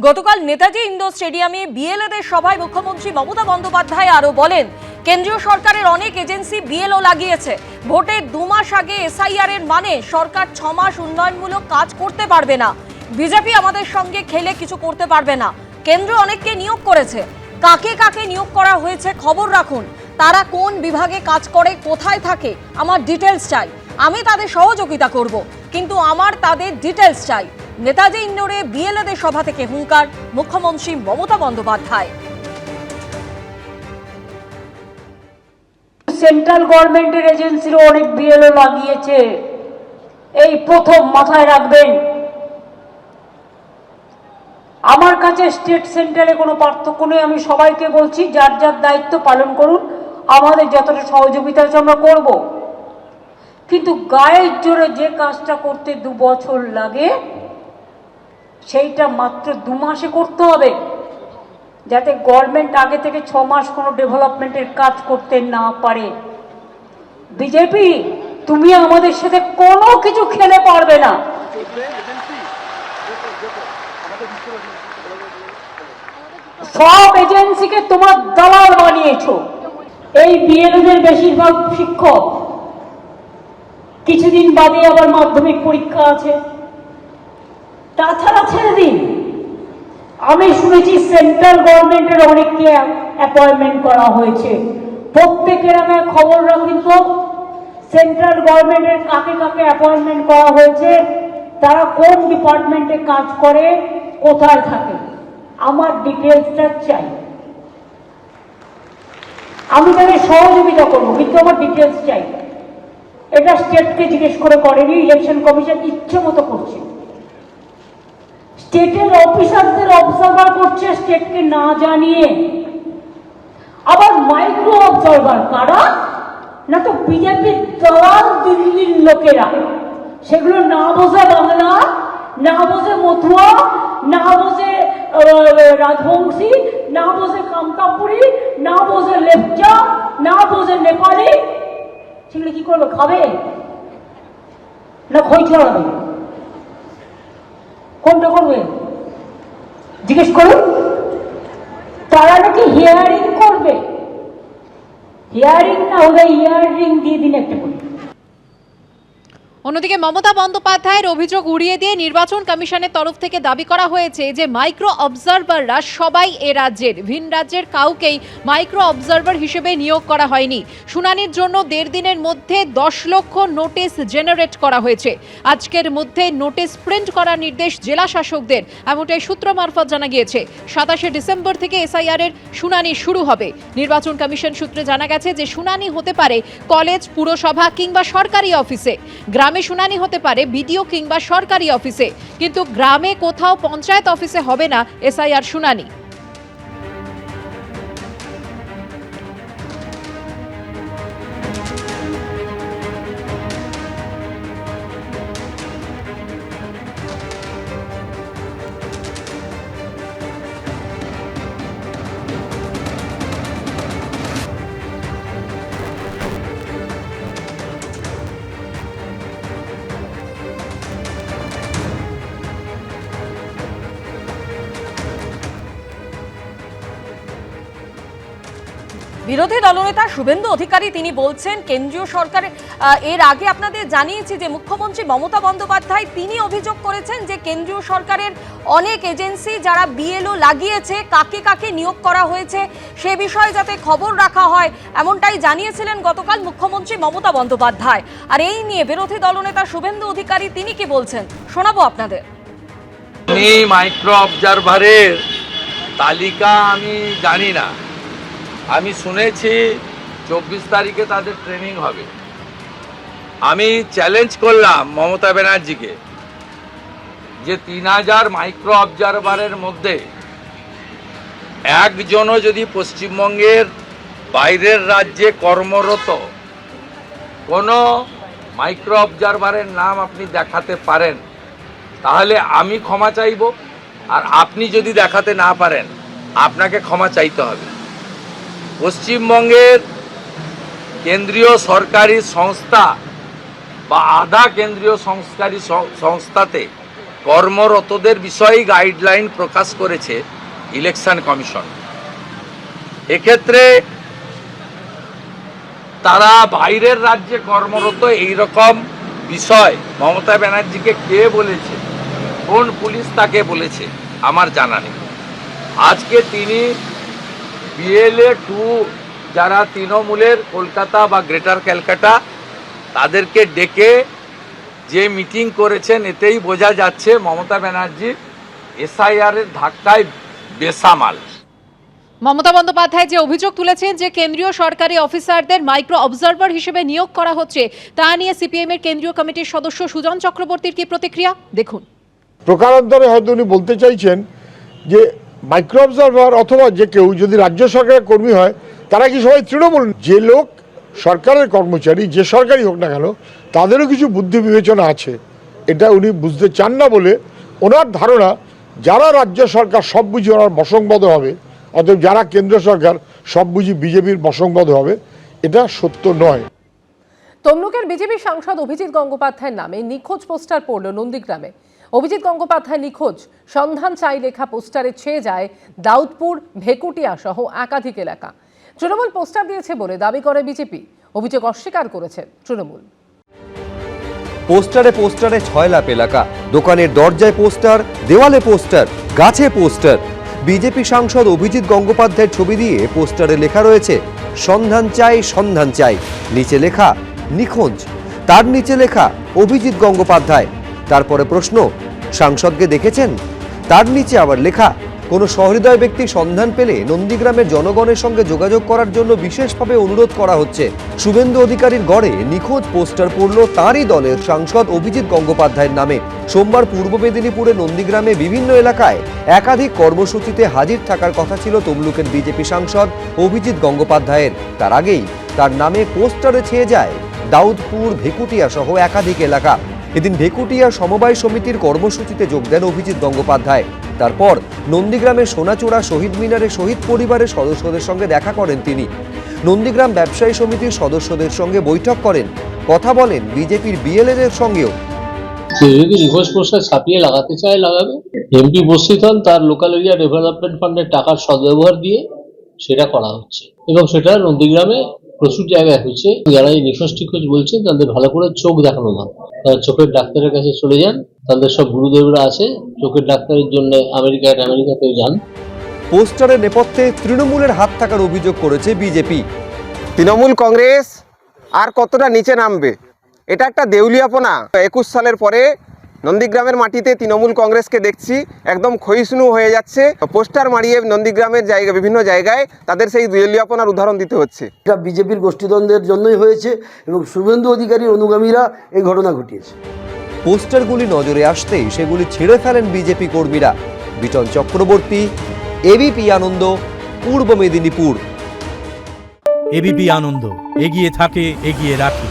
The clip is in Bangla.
গতকাল নেতাজি ইন্ডোর স্টেডিয়ামে বিএলওদের সভায় মুখ্যমন্ত্রী মমতা বন্দ্যোপাধ্যায় আরো বলেন, কেন্দ্রীয় সরকারের অনেক এজেন্সি বিএলও লাগিয়েছে। ভোটের 2 মাস আগে এসআইআর এর মানে সরকার 6 মাস উন্নয়নমূলক কাজ করতে পারবে না। বিজেপি আমাদের সঙ্গে খেলে কিছু করতে পারবে না। কেন্দ্র অনেককে নিয়োগ করেছে, কাকে কাকে নিয়োগ করা হয়েছে খবর রাখুন। তারা কোন বিভাগে কাজ করে, কোথায় থাকে, আমার ডিটেলস চাই। আমি তাদের সহযোগিতা করব, কিন্তু আমার তাদের ডিটেলস চাই। নেতাজি ইন্ডোরে বিএলওদের সভা থেকে হুঙ্কার মুখ্যমন্ত্রী মমতা বন্দ্যোপাধ্যায়। সেন্ট্রাল গভর্নমেন্টের এজেন্সিরও অনেক বিএলও লাগিয়েছে, এই প্রথম মাথায় রাখবেন। আমার কাছে স্টেট সেন্টারে কোনো পার্থক্য নেই। আমি সবাইকে বলছি, যার যার দায়িত্ব পালন করুন, আমাদের যতটা সহযোগিতা আছে আমরা করব। কিন্তু গায়ের জোরে যে কাজটা করতে 2 বছর লাগে, সেইটা মাত্র 2 মাসে করতে হবে, যাতে গভর্নমেন্ট আগে থেকে 6 মাস কোনো ডেভেলপমেন্টের কাজ করতে না পারে। বিজেপি, তুমি আমাদের সাথে কোনো কিছু খেলে পারবে না। সব এজেন্সিকে তোমার দালাল বানিয়েছো। এই বিএলওদের বেশিরভাগ শিক্ষক, কিছুদিন বাদে আবার মাধ্যমিক পরীক্ষা আছে, তাছাড়া ছেড়ে দিন। আমি শুনেছি সেন্ট্রাল গভর্নমেন্টের অনেককে অ্যাপয়েন্টমেন্ট করা হয়েছে। প্রত্যেকের আগে খবর রাখুন তো, সেন্ট্রাল গভর্নমেন্টের কাকে কাকে অ্যাপয়েন্টমেন্ট করা হয়েছে, তারা কোন ডিপার্টমেন্টে কাজ করে, কোথায় থাকে, আমার ডিটেলসটা চাই। আমি তাদের সহযোগিতা করবো, কিন্তু আমার ডিটেলস চাই। এটা স্টেটকে জিজ্ঞেস করে করেনি, ইলেকশন কমিশন ইচ্ছে মতো করছে। স্টেটের অফিসারদের অবজার্ভার করছে স্টেটকে না জানিয়ে। আবার মাইক্রো অবজার্ভার কারা? না তো বিজেপির দালাল দিল্লির লোকেরা। সেগুলো না বোঝে বাংলা, না বোঝে মথুয়া, না বোঝে রাজবংশী, না বোঝে কামতাপুরি, না বোঝে লেপচা, না বোঝে নেপালি। সেগুলো কি করবে? খাবে না খই ছড়াবে? কোনটা করবে জিজ্ঞেস করুন। তারা নাকি হিয়ারিং করবে। হিয়ারিং না হলে হিয়ারিং দিয়ে দিন একটা করে। অন্যদিকে মমতা বন্দ্যোপাধ্যায়ের অভিযোগ উড়িয়ে দিয়ে নির্বাচন কমিশনের তরফ থেকে দাবি করা হয়েছে যে মাইক্রো অবজারভাররা সবাই এ রাজ্যের, ভিন রাজ্যের কাউকেই মাইক্রো অবজারভার হিসেবে নিয়োগ করা হয়নি। শুনানির জন্য 1.5 দিনের মধ্যে 10 লক্ষ নোটিশ জেনারেট করা হয়েছে। আজকের মধ্যে নোটিশ প্রিন্ট করার নির্দেশ জেলা শাসকদের, এমনটাই সূত্র মারফত জানা গিয়েছে। 27শে ডিসেম্বর থেকে এসআইআর এর শুনানি শুরু হবে। নির্বাচন কমিশন সূত্রে জানা গেছে যে শুনানি হতে পারে কলেজ, পুরসভা কিংবা সরকারি অফিসে। গ্রামে শুনানি হতে পারে বিডিও কিংবা সরকারি অফিসে, কিন্তু গ্রামে কোথাও পঞ্চায়েত অফিসে হবে না এসআইআর শুনানি। বিরোধী দলনেতা শুভেন্দু অধিকারী তিনি বলছেন, কেন্দ্রীয় সরকারের এর আগে আপনাদের জানিয়েছি যে মুখ্যমন্ত্রী মমতা বন্দ্যোপাধ্যায় তিনি অভিযোগ করেছেন যে কেন্দ্রীয় সরকারের অনেক এজেন্সি যারা বিএলও লাগিয়েছে, কাকে কাকে নিয়োগ করা হয়েছে সে বিষয়ে যাতে খবর রাখা হয়, এমনটাই জানিয়েছিলেন গতকাল মুখ্যমন্ত্রী মমতা বন্দ্যোপাধ্যায়। আর এই নিয়ে বিরোধী দলনেতা শুভেন্দু অধিকারী তিনি কি বলছেন শোনাবো আপনাদের। মাইক্রো অবজারভারের তালিকা আমি জানি না, আমি শুনেছি 24 তারিখে তাদের ট্রেনিং হবে। আমি চ্যালেঞ্জ করলাম মমতা ব্যানার্জিকে যে 3000 মাইক্রো অবজারভারের মধ্যে একজনও যদি পশ্চিমবঙ্গের বাইরের রাজ্যে কর্মরত কোনো মাইক্রো অবজারভারের নাম আপনি দেখাতে পারেন, তাহলে আমি ক্ষমা চাইব। আর আপনি যদি দেখাতে না পারেন, আপনাকে ক্ষমা চাইতে হবে। পশ্চিমবঙ্গের কেন্দ্রীয় সরকারি সংস্থা বা আধা কেন্দ্রীয় সংস্কারী সংস্থাতে কর্মরতদের বিষয়ে গাইডলাইন প্রকাশ করেছে ইলেকশন কমিশন। এক্ষেত্রে তারা বাইরের রাজ্যে কর্মরত এই রকম বিষয় মমতা ব্যানার্জিকে কে বলেছে, কোন পুলিশ তাকে বলেছে আমার জানা নেই। আজকে তিনি বিএলএ 2 যারা তৃণমূলের কলকাতা বা গ্রেটার ক্যালকাটা তাদেরকে ডেকে যে মিটিং করেছেন, এতেই বোঝা যাচ্ছে মমতা ব্যানার্জি এসআইআর এর ধাক্কায় বেসামাল। মমতা বন্দ্যোপাধ্যায় যে অভিযোগ তুলেছেন যে কেন্দ্রীয় সরকারি অফিসারদের মাইক্রো অবজারভার হিসেবে নিয়োগ করা হচ্ছে, তা নিয়ে সিপিএম এর কেন্দ্রীয় কমিটির সদস্য সুজন চক্রবর্তীর কি প্রতিক্রিয়া দেখুন। প্রকারান্তরে হয়তো উনি বলতে চাইছেন যে মাইক্রো অবজারভার অথবা যে কেউ যদি রাজ্য সরকারের কর্মী হয় তারা কি সবাই তৃণমূল? যে লোক সরকারের কর্মচারী, যে সরকারি হোক না কেন, তাদেরও কিছু বুদ্ধি বিবেচনা আছে, এটা উনি বুঝতে চান না বলে ওনার ধারণা যারা রাজ্য সরকার সব বুঝি ওনার বসংবদ্ধ হবে, অতএব যারা কেন্দ্র সরকার সব বুঝি বিজেপির বসংবদ্ধ হবে, এটা সত্য নয়। তমলুকের বিজেপি সাংসদ অভিজিৎ গঙ্গোপাধ্যায়ের নামে নিখোঁজ পোস্টার পড়ল নন্দীগ্রামে। অভিজিৎ গঙ্গোপাধ্যায় নিখোঁজ সন্ধান চাই লেখা পোস্টারে ছেয়ে যায় দাউদপুর, ভেকুটিয়া সহ একাধিক এলাকা। তৃণমূল পোস্টার দিয়েছে বলে দাবি করে বিজেপি, অভিযোগ অস্বীকার করেছে তৃণমূল। পোস্টারে পোস্টারে ছয়লাপ এলাকা, দোকানের দরজায় পোস্টার, দেওয়ালে পোস্টার, গাছে পোস্টার। বিজেপি সাংসদ অভিজিৎ গঙ্গোপাধ্যায়ের ছবি দিয়ে পোস্টারে লেখা রয়েছে সন্ধান চাই, সন্ধান চাই। নিচে লেখা নিখোঁজ, তার নিচে লেখা অভিজিৎ গঙ্গোপাধ্যায়। তারপরে প্রশ্ন, সাংসদকে দেখেছেন? তার নিচে আবার লেখা কোনো সহৃদয় ব্যক্তির সন্ধান পেলে নন্দীগ্রামের জনগণের সঙ্গে যোগাযোগ করার জন্য বিশেষভাবে অনুরোধ করা হচ্ছে। শুভেন্দু অধিকারীর গড়ে নিখোঁজ পোস্টার পড়ল তাঁরই দলের সাংসদ অভিজিৎ গঙ্গোপাধ্যায়ের নামে। সোমবার পূর্ব মেদিনীপুরে নন্দীগ্রামে বিভিন্ন এলাকায় একাধিক কর্মসূচিতে হাজির থাকার কথা ছিল তমলুকের বিজেপি সাংসদ অভিজিৎ গঙ্গোপাধ্যায়ের। তার আগেই তার নামে পোস্টারে ছেয়ে যায় দাউদপুর, ভেকুটিয়া সহ একাধিক এলাকা। এদিন ভেকুটিয়া সমবায় সমিতির কর্মসূচিতে যোগ দেন অভিজিৎ গঙ্গোপাধ্যায়। তারপর নন্দীগ্রামের সোনাচূড়া শহীদ মিনারে শহীদ পরিবারের সদস্যদের সঙ্গে দেখা করেন তিনি। নন্দীগ্রাম ব্যবসায়ী সমিতির সদস্যদের সঙ্গে বৈঠক করেন, কথা বলেন বিজেপির বিএলএদের সঙ্গেও। যদি রিভার্স পোস্টার ছাপিয়ে লাগাতে চায় লাগাবে। এমপি উপস্থিত হন, তার লোকাল এরিয়া ডেভেলপমেন্ট ফান্ডের টাকার সদ্ব্যবহার দিয়ে সেটা করা হচ্ছে এবং সেটা নন্দীগ্রামে প্রচুর জায়গায় হচ্ছে। যারা এই নিখোঁজ টিখোঁজ বলছে তাদের ভালো করে চোখ দেখানো না, তারা চোখের ডাক্তারের কাছে চলে যান। তাদের সব গুরুদেবরা আছে, চোখের ডাক্তারের জন্য আমেরিকাতেও যান। পোস্টারের নেপথ্যে তৃণমূলের হাত থাকার অভিযোগ করেছে বিজেপি। তৃণমূল কংগ্রেস আর কতটা নিচে নামবে, এটা একটা দেউলিয়াপনা। 21 সালের পরে নন্দীগ্রামের মাটিতে তৃণমূল কংগ্রেসকে দেখছি একদম ক্ষয়িষ্ণু হয়ে যাচ্ছে। পোস্টার মারিয়ে নন্দীগ্রামের বিভিন্ন জায়গায় তাদের সেই দেউলিয়াপনার উদাহরণ দিতে হচ্ছে। এটা বিজেপির গোষ্ঠীদ্বন্দ্বের জন্যই হয়েছে এবং শুভেন্দু অধিকারীর অনুগামীরা এই ঘটনা ঘটিয়েছে। পোস্টারগুলি নজরে আসতেই সেগুলি ছেড়ে ফেলেন বিজেপি কর্মীরা। বিটন চক্রবর্তী, এবিপি আনন্দ, পূর্ব মেদিনীপুর। এবিপি আনন্দ, এগিয়ে থাকে, এগিয়ে রাখে।